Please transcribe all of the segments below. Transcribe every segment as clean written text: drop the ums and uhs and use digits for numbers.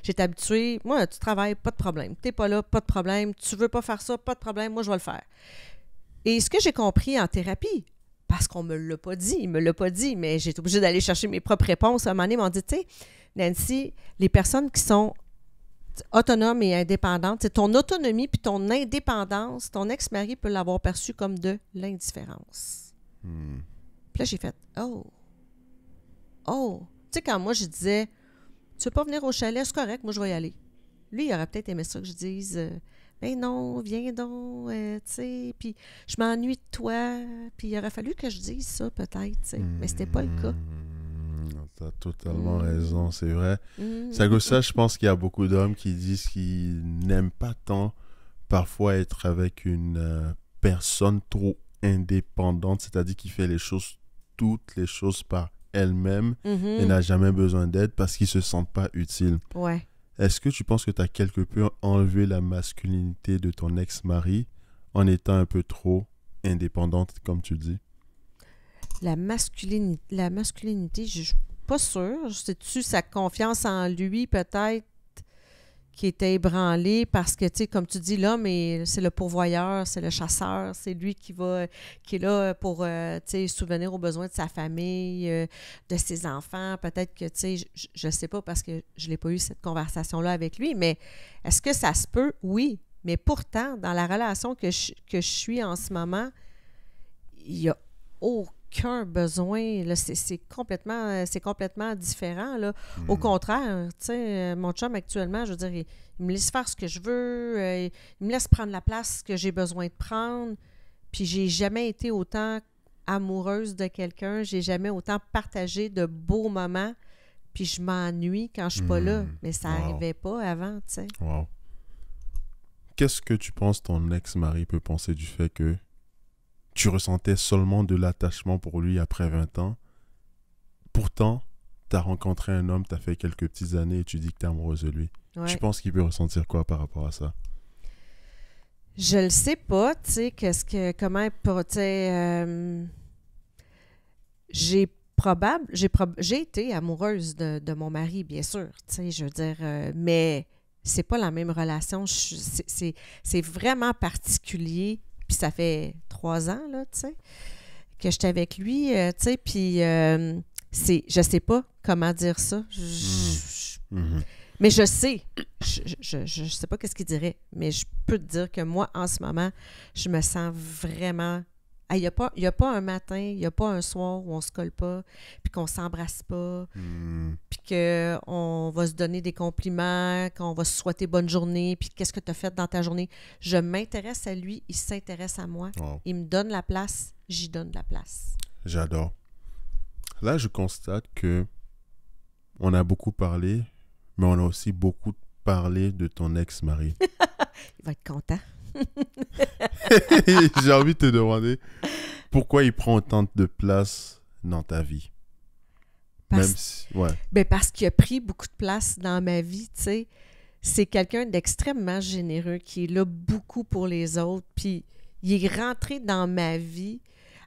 J'étais habituée, moi, tu travailles, pas de problème. T'es pas là, pas de problème. Tu veux pas faire ça, pas de problème, moi, je vais le faire. Et ce que j'ai compris en thérapie, parce qu'on me l'a pas dit, il me l'a pas dit, mais j'ai été obligée d'aller chercher mes propres réponses. À un moment donné, ils m'ont dit, tu sais, Nancy, les personnes qui sont autonomes et indépendantes, c'est ton autonomie puis ton indépendance, ton ex-mari peut l'avoir perçu comme de l'indifférence. Puis là, j'ai fait, oh. Tu sais, quand moi, je disais, tu veux pas venir au chalet, c'est correct, moi, je vais y aller. Lui, il aurait peut-être aimé ça que je dise, ben non, viens donc, tu sais, puis je m'ennuie de toi, puis il aurait fallu que je dise ça, peut-être, tu sais, mais c'était pas le cas. T'as totalement raison, c'est vrai. C'est à cause de ça, je pense qu'il y a beaucoup d'hommes qui disent qu'ils n'aiment pas tant parfois être avec une personne trop indépendante, c'est-à-dire qui fait toutes les choses par elle-même et n'a jamais besoin d'aide parce qu'ils se sentent pas utiles. Ouais. Est-ce que tu penses que tu as quelque peu enlevé la masculinité de ton ex-mari en étant un peu trop indépendante, comme tu dis? La masculinité, je suis pas sûre. C'est-tu sa confiance en lui, peut-être, qui était ébranlée parce que, tu sais, comme tu dis, l'homme, c'est le pourvoyeur, c'est le chasseur, c'est lui qui est là pour, tu sais, souvenir aux besoins de sa famille, de ses enfants. Peut-être que, tu sais, je sais pas parce que je n'ai pas eu cette conversation-là avec lui, mais est-ce que ça se peut? Oui. Mais pourtant, dans la relation que je suis en ce moment, il n'y a aucun besoin. Là, c'est complètement différent. Là. Au contraire, tu sais, mon chum actuellement, je veux dire, il me laisse faire ce que je veux, il me laisse prendre la place que j'ai besoin de prendre. Puis j'ai jamais été autant amoureuse de quelqu'un, j'ai jamais autant partagé de beaux moments. Puis je m'ennuie quand je suis pas là. Mais ça n'arrivait pas avant, tu sais. Wow. Qu'est-ce que tu penses ton ex-mari peut penser du fait que tu ressentais seulement de l'attachement pour lui après 20 ans? Pourtant, tu as rencontré un homme, tu as fait quelques petites années et tu dis que tu es amoureuse de lui. Ouais. Tu penses qu'il peut ressentir quoi par rapport à ça? Je le sais pas, tu sais, comment, tu sais, j'ai été amoureuse de mon mari, bien sûr, tu sais, je veux dire, mais c'est pas la même relation, c'est vraiment particulier, puis ça fait 3 ans, là, tu sais, que j'étais avec lui, tu sais, puis je sais pas comment dire ça, mais je sais, je sais pas qu'est-ce qu'il dirait, mais je peux te dire que moi, en ce moment, je me sens vraiment... Il n'y a pas un matin, il n'y a pas un soir où on se colle pas, puis qu'on s'embrasse pas, puis qu'on va se donner des compliments, qu'on va se souhaiter bonne journée, puis qu'est-ce que tu as fait dans ta journée. Je m'intéresse à lui, il s'intéresse à moi. Wow. Il me donne la place, j'y donne la place. J'adore. Là, je constate que on a beaucoup parlé, mais on a aussi beaucoup parlé de ton ex-mari. Il va être content. J'ai envie de te demander pourquoi il prend autant de place dans ta vie. Parce qu'il a pris beaucoup de place dans ma vie, tu sais. C'est quelqu'un d'extrêmement généreux qui est là beaucoup pour les autres. Puis il est rentré dans ma vie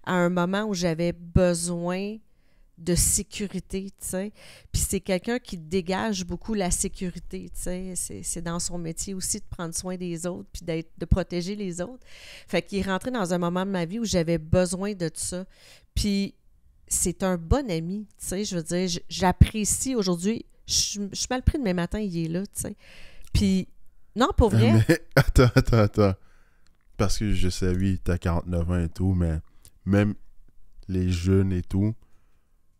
à un moment où j'avais besoin de sécurité, tu sais. Puis c'est quelqu'un qui dégage beaucoup la sécurité, tu sais. C'est dans son métier aussi de prendre soin des autres puis de protéger les autres. Fait qu'il est rentré dans un moment de ma vie où j'avais besoin de ça. Puis c'est un bon ami, tu sais. Je veux dire, j'apprécie aujourd'hui. Je suis mal pris demain matin, il est là, tu sais. Puis, non, pour vrai. Mais attends. Parce que je sais, oui, t'as 49 ans et tout, mais même les jeunes et tout,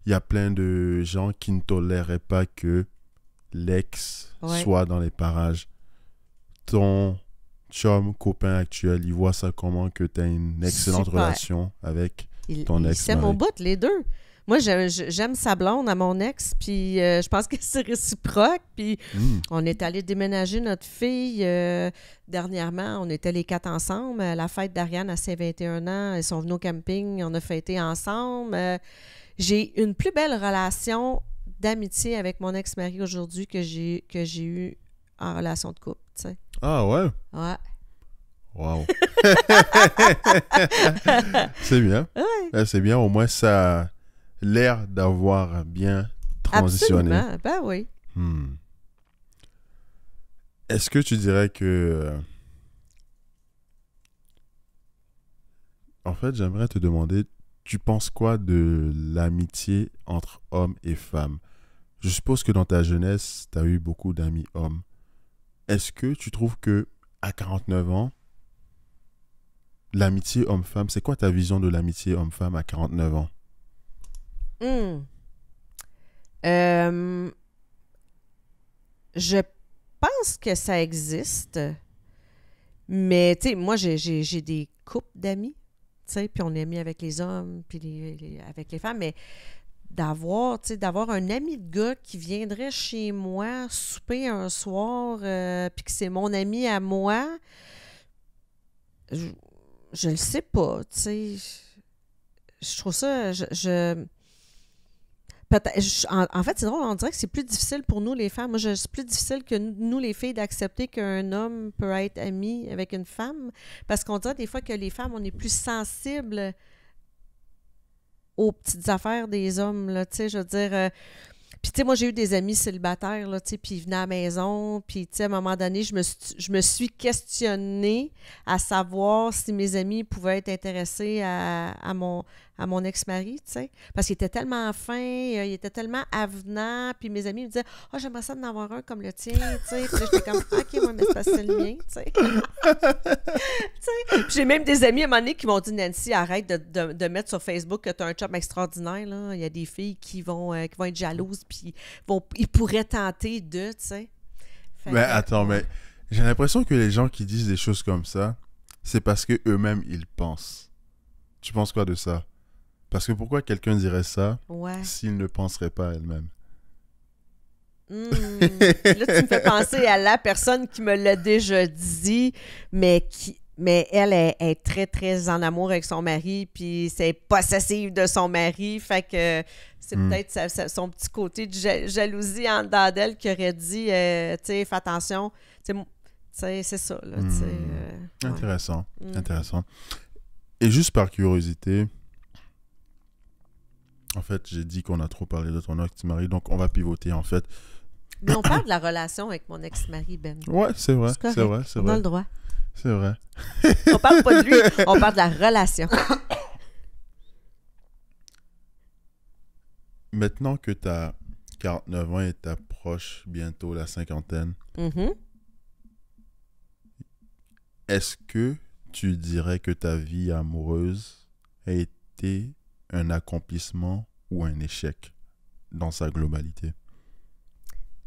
il y a plein de gens qui ne toléraient pas que l'ex soit dans les parages. Ton chum, copain actuel, il voit ça comment que tu as une excellente relation avec ton ex-mari. C'est mon bout, les deux. Moi, j'aime sa blonde à mon ex, puis je pense que c'est réciproque. Puis on est allé déménager notre fille dernièrement. On était les 4 ensemble. À la fête d'Ariane à ses 21 ans, ils sont venus au camping. On a fêté ensemble. J'ai une plus belle relation d'amitié avec mon ex-mari aujourd'hui que j'ai eu en relation de couple, tu sais. Ah ouais? Ouais. Wow. C'est bien. Ouais. C'est bien. Au moins, ça a l'air d'avoir bien transitionné. Absolument. Ben oui. Est-ce que tu dirais que... En fait, j'aimerais te demander, tu penses quoi de l'amitié entre hommes et femmes? Je suppose que dans ta jeunesse, tu as eu beaucoup d'amis hommes. Est-ce que tu trouves que à 49 ans, l'amitié homme-femme, c'est quoi ta vision de l'amitié homme-femme à 49 ans? Hmm. Euh, je pense que ça existe, mais tu sais, moi, j'ai des couples d'amis, tu sais, puis on est amis avec les hommes, puis avec les femmes, mais tu sais, d'avoir un ami de gars qui viendrait chez moi souper un soir, puis que c'est mon ami à moi, je, je le sais pas, tu sais. Je trouve ça, en fait, c'est drôle, on dirait que c'est plus difficile pour nous, les femmes. Moi, c'est plus difficile que nous, les filles, d'accepter qu'un homme peut être ami avec une femme. Parce qu'on dirait des fois que les femmes, on est plus sensibles aux petites affaires des hommes, là, tu sais, je veux dire... puis, tu sais, moi, j'ai eu des amis célibataires, là, tu sais, puis ils venaient à la maison, puis, tu sais, à un moment donné, je me suis questionnée à savoir si mes amis pouvaient être intéressés à mon ex-mari, tu sais, parce qu'il était tellement fin, il était tellement avenant, puis mes amis me disaient « Ah, j'aimerais ça d'en avoir un comme le tien, tu sais. » Puis là, j'étais comme « OK, ouais, mais c'est parce que c'est le mien, tu sais. » Puis j'ai même des amis à un moment donné qui m'ont dit « Nancy, arrête de mettre sur Facebook que tu as un chum extraordinaire, là. Il y a des filles qui vont être jalouses, puis ils pourraient tenter de, tu sais. » Mais attends, mais j'ai l'impression que les gens qui disent des choses comme ça, c'est parce que eux-mêmes ils pensent. Tu penses quoi de ça? Parce que pourquoi quelqu'un dirait ça s'il ne penserait pas à elle-même? Là, tu me fais penser à la personne qui me l'a déjà dit, mais elle est très, très en amour avec son mari, puis c'est possessive de son mari, fait que c'est peut-être son petit côté de jalousie en dedans d'elle qui aurait dit, tu sais, fais attention, tu sais, c'est ça, là, tu sais. Intéressant, intéressant. Et juste par curiosité, en fait, j'ai dit qu'on a trop parlé de ton ex-mari, donc on va pivoter, en fait. Mais on parle de la relation avec mon ex-mari, Ben. Ouais, c'est vrai, c'est vrai. On a le droit. C'est vrai. On parle pas de lui, on parle de la relation. Maintenant que tu as 49 ans et t'approches bientôt la cinquantaine, est-ce que tu dirais que ta vie amoureuse a été un accomplissement ou un échec dans sa globalité?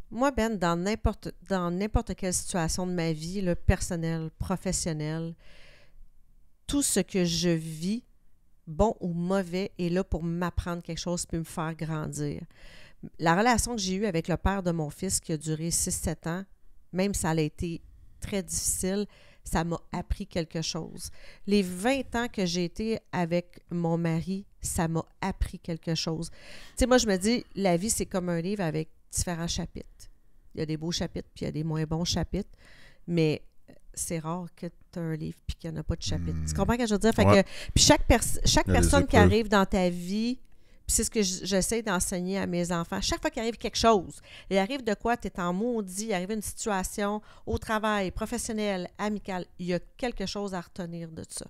Moi, Ben, dans n'importe quelle situation de ma vie, là, personnelle, professionnelle, tout ce que je vis, bon ou mauvais, est là pour m'apprendre quelque chose puis me faire grandir. La relation que j'ai eue avec le père de mon fils, qui a duré 6-7 ans, même si ça a été très difficile, ça m'a appris quelque chose. Les 20 ans que j'ai été avec mon mari, ça m'a appris quelque chose. Tu sais, moi, je me dis, la vie, c'est comme un livre avec différents chapitres. Il y a des beaux chapitres, puis il y a des moins bons chapitres, mais c'est rare que tu as un livre puis qu'il n'y en a pas de chapitre. Tu comprends ce que je veux dire? Fait que, puis chaque personne qui arrive dans ta vie, puis c'est ce que j'essaie d'enseigner à mes enfants, chaque fois qu'il arrive quelque chose, il arrive de quoi? Tu es en maudit, il arrive une situation au travail, professionnel, amical, il y a quelque chose à retenir de ça.